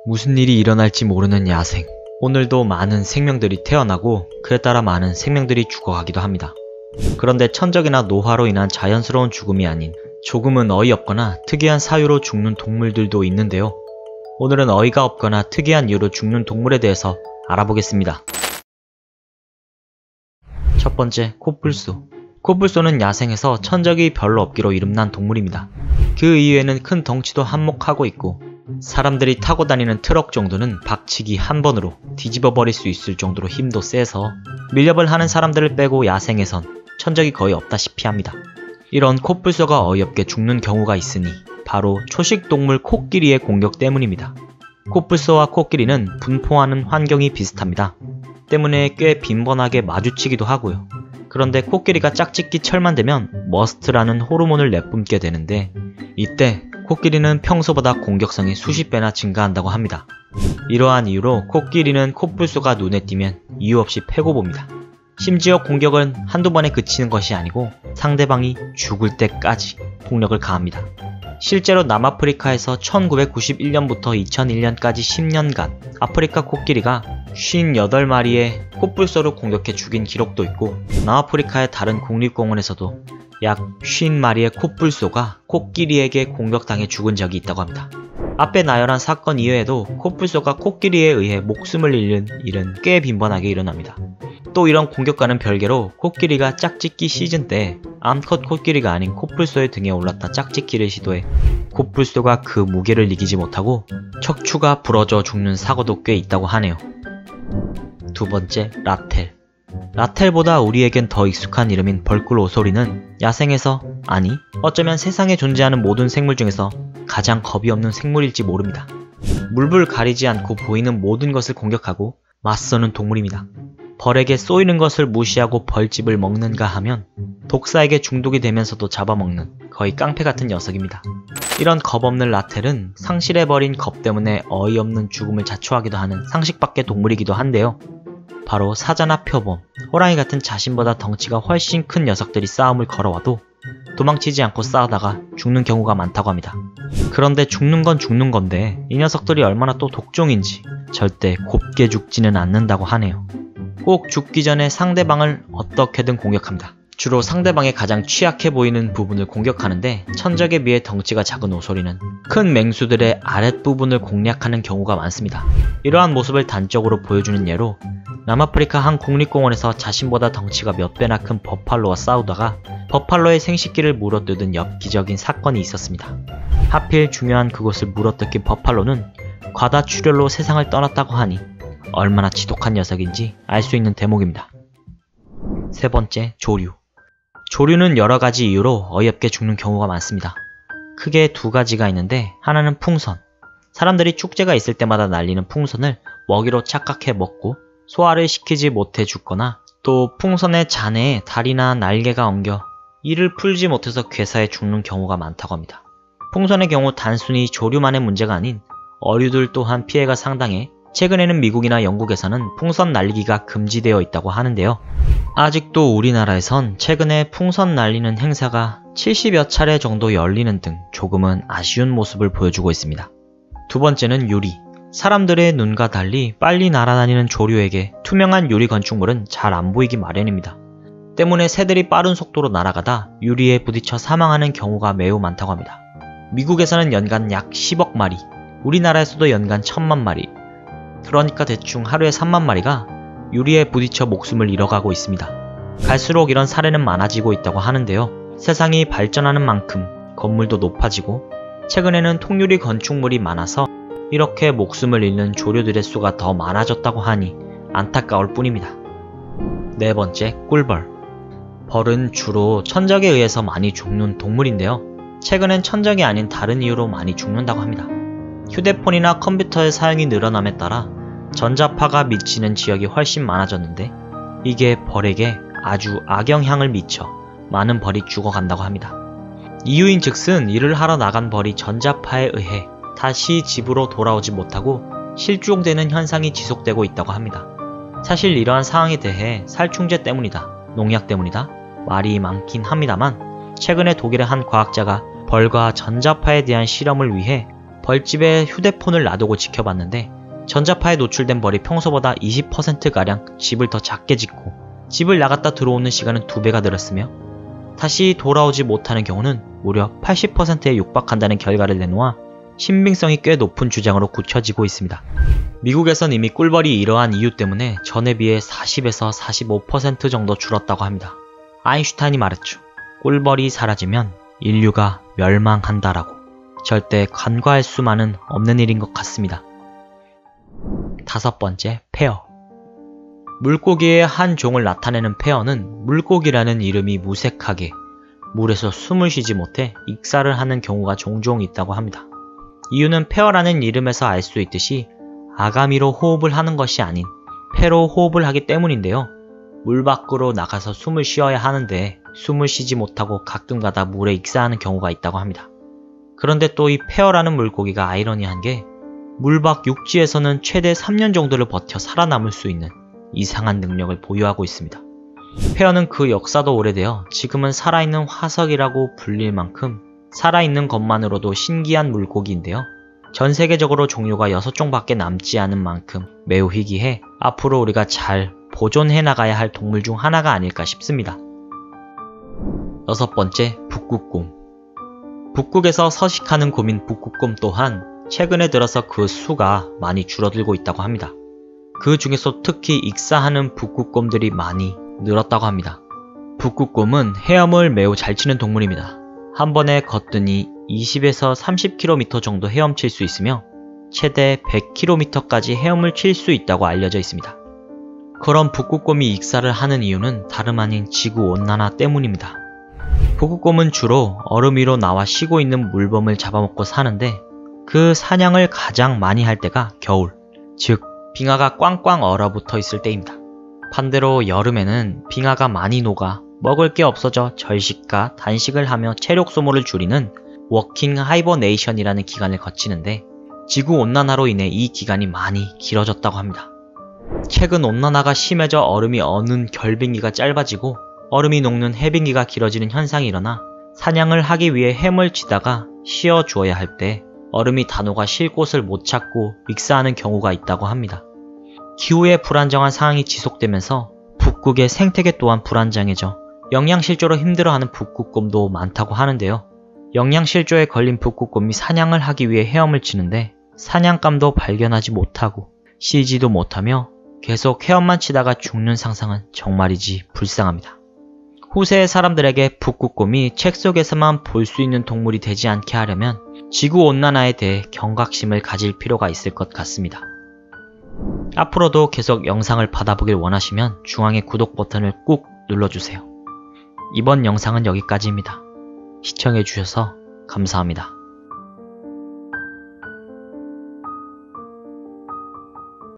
무슨 일이 일어날지 모르는 야생. 오늘도 많은 생명들이 태어나고 그에 따라 많은 생명들이 죽어가기도 합니다. 그런데 천적이나 노화로 인한 자연스러운 죽음이 아닌 조금은 어이없거나 특이한 사유로 죽는 동물들도 있는데요. 오늘은 어이가 없거나 특이한 이유로 죽는 동물에 대해서 알아보겠습니다. 첫 번째, 코뿔소. 코뿔소는 야생에서 천적이 별로 없기로 이름난 동물입니다. 그 이유에는 큰 덩치도 한몫하고 있고 사람들이 타고 다니는 트럭 정도는 박치기 한 번으로 뒤집어 버릴 수 있을 정도로 힘도 세서 밀렵을 하는 사람들을 빼고 야생에선 천적이 거의 없다시피 합니다. 이런 코뿔소가 어이없게 죽는 경우가 있으니 바로 초식동물 코끼리의 공격 때문입니다. 코뿔소와 코끼리는 분포하는 환경이 비슷합니다. 때문에 꽤 빈번하게 마주치기도 하고요. 그런데 코끼리가 짝짓기 철만 되면 머스트라는 호르몬을 내뿜게 되는데 이때 코끼리는 평소보다 공격성이 수십 배나 증가한다고 합니다. 이러한 이유로 코끼리는 코뿔소가 눈에 띄면 이유 없이 패고 봅니다. 심지어 공격은 한두 번에 그치는 것이 아니고 상대방이 죽을 때까지 폭력을 가합니다. 실제로 남아프리카에서 1991년부터 2001년까지 10년간 아프리카 코끼리가 58마리의 코뿔소를 공격해 죽인 기록도 있고 남아프리카의 다른 국립공원에서도 약 50마리의 코뿔소가 코끼리에게 공격당해 죽은 적이 있다고 합니다. 앞에 나열한 사건 이외에도 코뿔소가 코끼리에 의해 목숨을 잃는 일은 꽤 빈번하게 일어납니다. 또 이런 공격과는 별개로 코끼리가 짝짓기 시즌 때 암컷 코끼리가 아닌 코뿔소의 등에 올랐다 짝짓기를 시도해 코뿔소가 그 무게를 이기지 못하고 척추가 부러져 죽는 사고도 꽤 있다고 하네요. 두 번째, 라텔. 라텔보다 우리에겐 더 익숙한 이름인 벌꿀오소리는 야생에서, 아니 어쩌면 세상에 존재하는 모든 생물 중에서 가장 겁이 없는 생물일지 모릅니다. 물불 가리지 않고 보이는 모든 것을 공격하고 맞서는 동물입니다. 벌에게 쏘이는 것을 무시하고 벌집을 먹는가 하면 독사에게 중독이 되면서도 잡아먹는 거의 깡패 같은 녀석입니다. 이런 겁없는 라텔은 상실해버린 겁 때문에 어이없는 죽음을 자초하기도 하는 상식 밖의 동물이기도 한데요. 바로 사자나 표범, 호랑이 같은 자신보다 덩치가 훨씬 큰 녀석들이 싸움을 걸어와도 도망치지 않고 싸우다가 죽는 경우가 많다고 합니다. 그런데 죽는 건 죽는 건데 이 녀석들이 얼마나 또 독종인지 절대 곱게 죽지는 않는다고 하네요. 꼭 죽기 전에 상대방을 어떻게든 공격합니다. 주로 상대방의 가장 취약해 보이는 부분을 공격하는데 천적에 비해 덩치가 작은 오소리는 큰 맹수들의 아랫부분을 공략하는 경우가 많습니다. 이러한 모습을 단적으로 보여주는 예로 남아프리카 한 국립공원에서 자신보다 덩치가 몇 배나 큰 버팔로와 싸우다가 버팔로의 생식기를 물어뜯은 엽기적인 사건이 있었습니다. 하필 중요한 그곳을 물어뜯긴 버팔로는 과다출혈로 세상을 떠났다고 하니 얼마나 지독한 녀석인지 알 수 있는 대목입니다. 세 번째, 조류. 조류는 여러가지 이유로 어이없게 죽는 경우가 많습니다. 크게 두 가지가 있는데 하나는 풍선. 사람들이 축제가 있을 때마다 날리는 풍선을 먹이로 착각해 먹고 소화를 시키지 못해 죽거나 또 풍선의 잔해에 다리나 날개가 엉겨 이를 풀지 못해서 괴사해 죽는 경우가 많다고 합니다. 풍선의 경우 단순히 조류만의 문제가 아닌 어류들 또한 피해가 상당해 최근에는 미국이나 영국에서는 풍선 날리기가 금지되어 있다고 하는데요. 아직도 우리나라에선 최근에 풍선 날리는 행사가 70여 차례 정도 열리는 등 조금은 아쉬운 모습을 보여주고 있습니다. 두 번째는 유리. 사람들의 눈과 달리 빨리 날아다니는 조류에게 투명한 유리 건축물은 잘 안 보이기 마련입니다. 때문에 새들이 빠른 속도로 날아가다 유리에 부딪혀 사망하는 경우가 매우 많다고 합니다. 미국에서는 연간 약 10억 마리, 우리나라에서도 연간 1000만 마리, 그러니까 대충 하루에 3만 마리가 유리에 부딪혀 목숨을 잃어가고 있습니다. 갈수록 이런 사례는 많아지고 있다고 하는데요. 세상이 발전하는 만큼 건물도 높아지고 최근에는 통유리 건축물이 많아서 이렇게 목숨을 잃는 조류들의 수가 더 많아졌다고 하니 안타까울 뿐입니다. 네 번째, 꿀벌. 벌은 주로 천적에 의해서 많이 죽는 동물인데요. 최근엔 천적이 아닌 다른 이유로 많이 죽는다고 합니다. 휴대폰이나 컴퓨터의 사용이 늘어남에 따라 전자파가 미치는 지역이 훨씬 많아졌는데 이게 벌에게 아주 악영향을 미쳐 많은 벌이 죽어간다고 합니다. 이유인즉슨 일을 하러 나간 벌이 전자파에 의해 다시 집으로 돌아오지 못하고 실종되는 현상이 지속되고 있다고 합니다. 사실 이러한 상황에 대해 살충제 때문이다, 농약 때문이다 말이 많긴 합니다만 최근에 독일의 한 과학자가 벌과 전자파에 대한 실험을 위해 벌집에 휴대폰을 놔두고 지켜봤는데 전자파에 노출된 벌이 평소보다 20%가량 집을 더 작게 짓고 집을 나갔다 들어오는 시간은 2배가 늘었으며 다시 돌아오지 못하는 경우는 무려 80%에 육박한다는 결과를 내놓아 신빙성이 꽤 높은 주장으로 굳혀지고 있습니다. 미국에선 이미 꿀벌이 이러한 이유 때문에 전에 비해 40에서 45% 정도 줄었다고 합니다. 아인슈타인이 말했죠. 꿀벌이 사라지면 인류가 멸망한다라고. 절대 간과할 수만은 없는 일인 것 같습니다. 5번째, 페어. 물고기의 한 종을 나타내는 페어는 물고기라는 이름이 무색하게 물에서 숨을 쉬지 못해 익사를 하는 경우가 종종 있다고 합니다. 이유는 페어라는 이름에서 알 수 있듯이 아가미로 호흡을 하는 것이 아닌 폐로 호흡을 하기 때문인데요. 물 밖으로 나가서 숨을 쉬어야 하는데 숨을 쉬지 못하고 가끔가다 물에 익사하는 경우가 있다고 합니다. 그런데 또 이 페어라는 물고기가 아이러니한 게 물 밖 육지에서는 최대 3년 정도를 버텨 살아남을 수 있는 이상한 능력을 보유하고 있습니다. 페어는 그 역사도 오래되어 지금은 살아있는 화석이라고 불릴 만큼 살아있는 것만으로도 신기한 물고기인데요. 전 세계적으로 종류가 6종밖에 남지 않은 만큼 매우 희귀해 앞으로 우리가 잘 보존해 나가야 할 동물 중 하나가 아닐까 싶습니다. 6번째, 북극곰. 북극에서 서식하는 곰인 북극곰 또한 최근에 들어서 그 수가 많이 줄어들고 있다고 합니다. 그 중에서 특히 익사하는 북극곰들이 많이 늘었다고 합니다. 북극곰은 헤엄을 매우 잘 치는 동물입니다. 한 번에 걷더니 20에서 30km 정도 헤엄칠 수 있으며 최대 100km까지 헤엄을 칠 수 있다고 알려져 있습니다. 그런 북극곰이 익사를 하는 이유는 다름 아닌 지구온난화 때문입니다. 북극곰은 주로 얼음 위로 나와 쉬고 있는 물범을 잡아먹고 사는데 그 사냥을 가장 많이 할 때가 겨울, 즉 빙하가 꽝꽝 얼어붙어 있을 때입니다. 반대로 여름에는 빙하가 많이 녹아 먹을 게 없어져 절식과 단식을 하며 체력 소모를 줄이는 워킹 하이버네이션이라는 기간을 거치는데 지구온난화로 인해 이 기간이 많이 길어졌다고 합니다. 최근 온난화가 심해져 얼음이 어는 결빙기가 짧아지고 얼음이 녹는 해빙기가 길어지는 현상이 일어나 사냥을 하기 위해 햄을 치다가 쉬어 주어야 할 때 얼음이 다 녹아 쉴 곳을 못 찾고 익사하는 경우가 있다고 합니다. 기후의 불안정한 상황이 지속되면서 북극의 생태계 또한 불안정해져 영양실조로 힘들어하는 북극곰도 많다고 하는데요. 영양실조에 걸린 북극곰이 사냥을 하기 위해 헤엄을 치는데 사냥감도 발견하지 못하고 쉬지도 못하며 계속 헤엄만 치다가 죽는 상상은 정말이지 불쌍합니다. 후세의 사람들에게 북극곰이 책 속에서만 볼 수 있는 동물이 되지 않게 하려면 지구온난화에 대해 경각심을 가질 필요가 있을 것 같습니다. 앞으로도 계속 영상을 받아보길 원하시면 중앙의 구독 버튼을 꾹 눌러주세요. 이번 영상은 여기까지입니다. 시청해주셔서 감사합니다.